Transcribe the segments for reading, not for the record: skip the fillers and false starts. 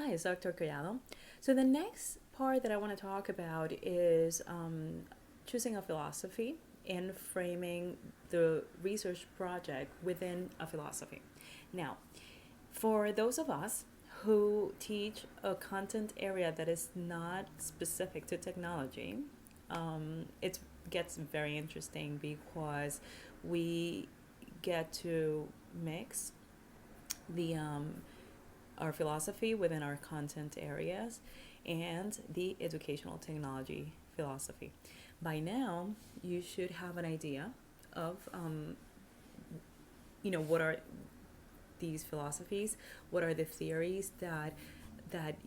Hi, it's Dr. Collado. So the next part that I want to talk about is choosing a philosophy and framing the research project within a philosophy. Now, for those of us who teach a content area that is not specific to technology, it gets very interesting because we get to mix the our philosophy within our content areas and the educational technology philosophy. By now, you should have an idea of what are these philosophies, what are the theories that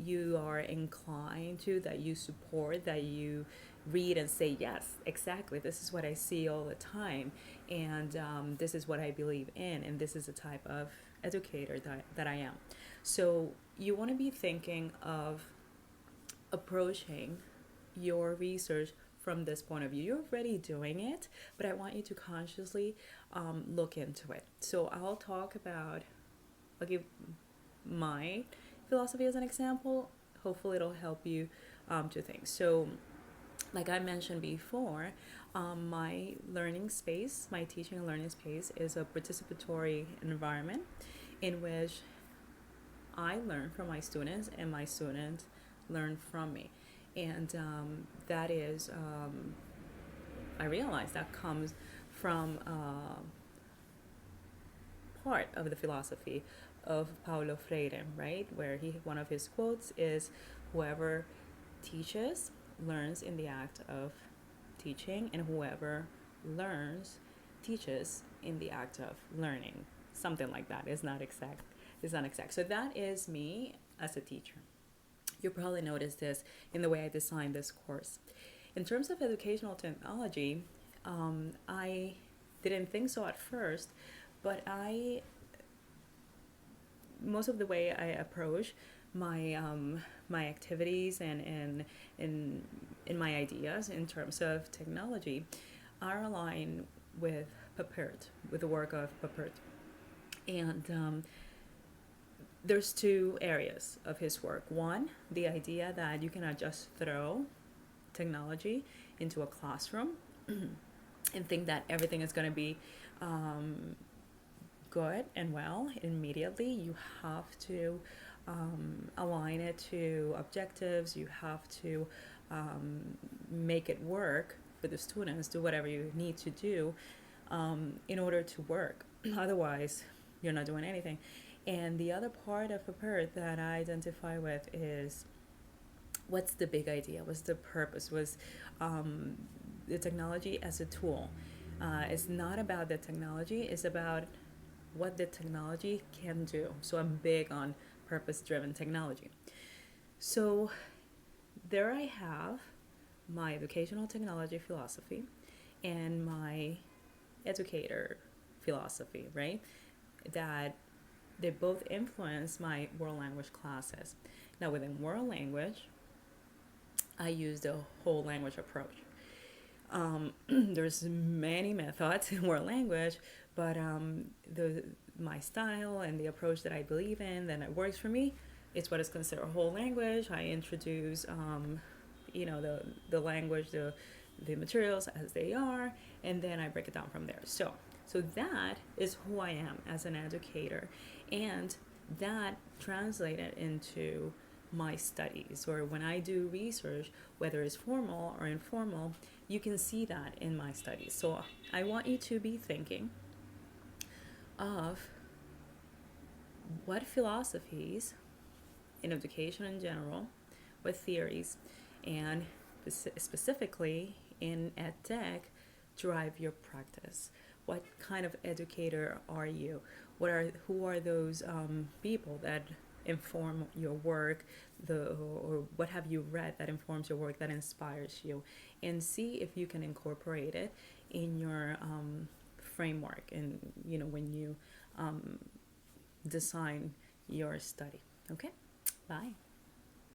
you are inclined to, that you support, that you read and say, yes, exactly, this is what I see all the time, and this is what I believe in, and this is the type of educator that I am. So you want to be thinking of approaching your research from this point of view. You're already doing it, but I want you to consciously look into it. So I'll give my philosophy as an example. Hopefully it'll help you to think. So like I mentioned before, my learning space, my teaching and learning space is a participatory environment in which I learn from my students and my students learn from me. And that is, I realize that comes from part of the philosophy of Paulo Freire, right? Where one of his quotes is, "Whoever teaches learns in the act of teaching, and whoever learns teaches in the act of learning." Something like that. It's not exact. It's not exact. So that is me as a teacher. You probably noticed this in the way I designed this course. In terms of educational technology, I didn't think so at first, but most of the way I approach my activities and in my ideas in terms of technology are aligned with Papert, with the work of Papert. And there's two areas of his work. One, the idea that you cannot just throw technology into a classroom and think that everything is going to be good and well immediately. You have to align it to objectives. You have to make it work for the students, do whatever you need to do in order to work. Otherwise, you're not doing anything. And the other part of Papert that I identify with is, what's the big idea? What's the purpose? Was the technology as a tool? It's not about the technology, it's about what the technology can do. So I'm big on purpose-driven technology. So there I have my educational technology philosophy and my educator philosophy, right? That they both influence my world language classes. Now within world language, I use the whole language approach. There's many methods in world language, but my style and the approach that I believe in, that it works for me, it's what is considered whole language. I introduce, the language, the materials as they are, and then I break it down from there. So that is who I am as an educator, and that translated into my studies, or when I do research, whether it's formal or informal, you can see that in my studies. So I want you to be thinking of what philosophies in education in general, what theories, and specifically in EdTech drive your practice. What kind of educator are you? Who are those people that inform your work, or what have you read that informs your work, that inspires you, and see if you can incorporate it in your framework, and when you design your study. Okay, bye.